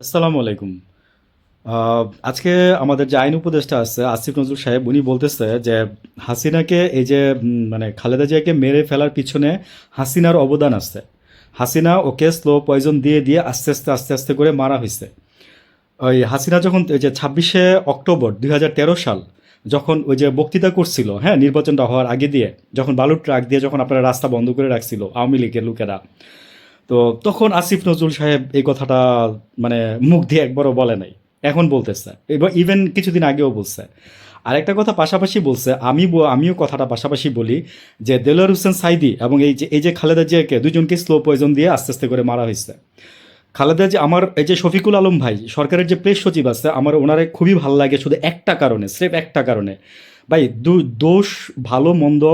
আসসালামু আলাইকুম। আজকে আমাদের যে আইন উপদেষ্টা আছে আসিফ নজরুল সাহেব উনি বলতেছে যে হাসিনাকে এই যে মানে খালেদা জিয়াকে মেরে ফেলার পিছনে হাসিনার অবদান আছে। হাসিনা ওকে স্লো পয়জন দিয়ে দিয়ে আস্তে আস্তে আস্তে আস্তে করে মারা হয়েছে। ওই হাসিনা যখন ওই যে 26শে অক্টোবর 2013 সাল যখন ওই যে বক্তৃতা করছিল, হ্যাঁ, নির্বাচনটা হওয়ার আগে দিয়ে, যখন বালুর ট্রাক দিয়ে যখন আপনারা রাস্তা বন্ধ করে রাখছিল আওয়ামী লীগের লোকেরা, তো তখন আসিফ নজরুল সাহেব এই কথাটা মানে মুখ দিয়ে একবারও বলে নাই, এখন বলতেছে, এবার ইভেন কিছুদিন আগেও বলছে। আরেকটা কথা পাশাপাশি বলছে, আমিও কথাটা পাশাপাশি বলি, যে দেলোয়ার হোসেন সাইদি এবং এই যে খালেদা জিয়াকে দুজনকে স্লো পয়জন দিয়ে আস্তে আস্তে করে মারা হয়েছে। খালেদা জি আমার এই যে শফিকুল আলম ভাই সরকারের যে প্রেস সচিব আছে, আমার ওনারে খুবই ভালো লাগে শুধু একটা কারণে, স্রেফ একটা কারণে। ভাই দোষ ভালো মন্দ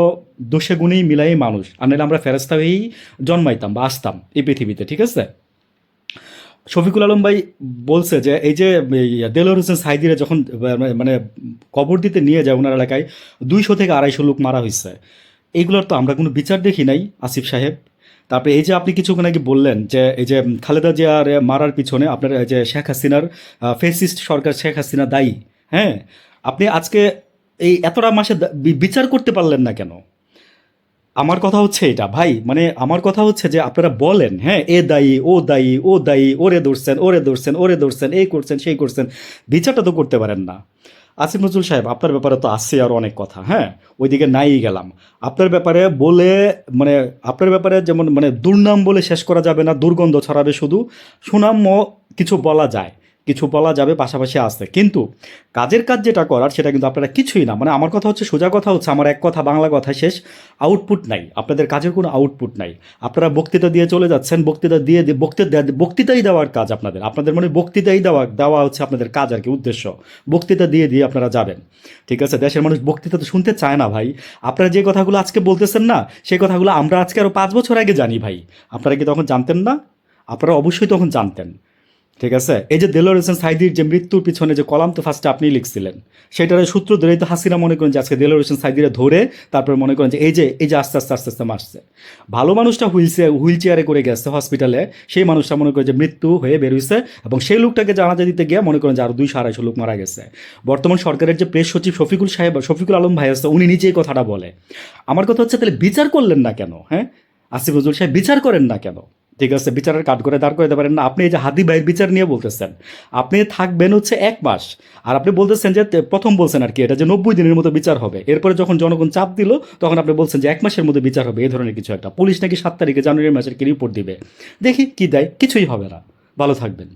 দোষে গুণেই মিলাই মানুষ, আর নাহলে আমরা ফেরেস্তা হয়েই জন্মাইতাম বা আসতাম এই পৃথিবীতে, ঠিক আছে? শফিকুল আলম ভাই বলছে যে এই যে দেলোয়ার হোসেন সাইদিরে যখন মানে কবর দিতে নিয়ে যায় ওনার এলাকায় 200 থেকে 250 লোক মারা হয়েছে। এইগুলোর তো আমরা কোনো বিচার দেখি নাই আসিফ সাহেব। তারপরে এই যে আপনি কিছুক্ষণ আগে বললেন যে এই যে খালেদা জিয়ার মারার পিছনে আপনার এই যে শেখ হাসিনার ফেসিস্ট সরকার, শেখ হাসিনা দায়ী। হ্যাঁ, আপনি আজকে এই এতটা মাসে বিচার করতে পারলেন না কেন? আমার কথা হচ্ছে এটা ভাই, মানে আমার কথা হচ্ছে যে আপনারা বলেন, হ্যাঁ, এ দায়ী, ও দায়ী, ও দায়ী, ওরে ধরছেন, ওরে ধরছেন, ওরে ধরছেন, এই করছেন, সেই করছেন, বিচারটা তো করতে পারেন না। আসিফ নজরুল সাহেব, আপনার ব্যাপারে তো আছে আর অনেক কথা, হ্যাঁ, ওইদিকে নাই গেলাম। আপনার ব্যাপারে বলে মানে আপনার ব্যাপারে যেমন মানে দুর্নাম বলে শেষ করা যাবে না, দুর্গন্ধ ছড়াবে শুধু। সুনামও কিছু বলা যায়, কিছু বলা যাবে, পাশাপাশি আছে, কিন্তু কাজের কাজ যেটা করার সেটা কিন্তু আপনারা কিছুই না। মানে আমার কথা হচ্ছে, সোজা কথা হচ্ছে, আমার এক কথা বাংলা কথা শেষ, আউটপুট নাই, আপনাদের কাজের কোনো আউটপুট নাই। আপনারা বক্তৃতা দিয়ে চলে যাচ্ছেন, বক্তৃতা দিয়ে বক্তৃতাই দেওয়ার কাজ আপনাদের, আপনাদের মানে বক্তৃতাই দেওয়া দেওয়া হচ্ছে আপনাদের কাজ আর কি, উদ্দেশ্য। বক্তৃতা দিয়ে দিয়ে আপনারা যাবেন, ঠিক আছে? দেশের মানুষ বক্তৃতা তো শুনতে চায় না ভাই। আপনারা যে কথাগুলো আজকে বলতেছেন না, সেই কথাগুলো আমরা আজকে আরও 5 বছর আগে জানি ভাই। আপনারা কি তখন জানতেন না? আপনারা অবশ্যই তখন জানতেন, ঠিক আছে? এই যে দেলোয়ার হোসেন সাইদির যে মৃত্যুর পিছনে যে কলাম তো ফার্স্টে আপনিই লিখছিলেন, সেটার সূত্র ধরেই তো হাসিনা মনে করেন যে আজকে দেলোয়ার হোসেন সাইদিরে ধরে তারপরে মনে করেন যে এই যে আস্তে আস্তে আস্তে আস্তে মারছে। ভালো মানুষটা হুইল চেয়ারে করে গেছে হসপিটালে, সেই মানুষটা মনে করে যে মৃত্যু হয়ে বের হয়েছে, এবং সেই লোকটাকে জানাজা দিতে গিয়ে মনে করেন যে আরও 200-250 লোক মারা গেছে। বর্তমান সরকারের যে প্রেস সচিব শফিকুল আলম ভাই আছে, উনি নিজেই কথাটা বলে। আমার কথা হচ্ছে, তাহলে বিচার করলেন না কেন? হ্যাঁ, আসিফ নজরুল সাহেব, বিচার করেন না কেন? ঠিক আছে, বিচারের কাঠ করে দাঁড় করে দিতে পারেন না? আপনি এই যে হাদি ভাইয়ের বিচার নিয়ে বলতেছেন, আপনি থাকবেন হচ্ছে 1 মাস, আর আপনি বলতেছেন যে প্রথম বলছেন আর কি এটা, যে 90 দিনের মতো বিচার হবে, এরপরে যখন জনগণ চাপ দিল তখন আপনি বলছেন যে 1 মাসের মধ্যে বিচার হবে, এই ধরনের কিছু একটা। পুলিশ নাকি 7 তারিখে জানুয়ারি মাসের কি রিপোর্ট দিবে, দেখি কি দেয়, কিছুই হবে না। ভালো থাকবেন।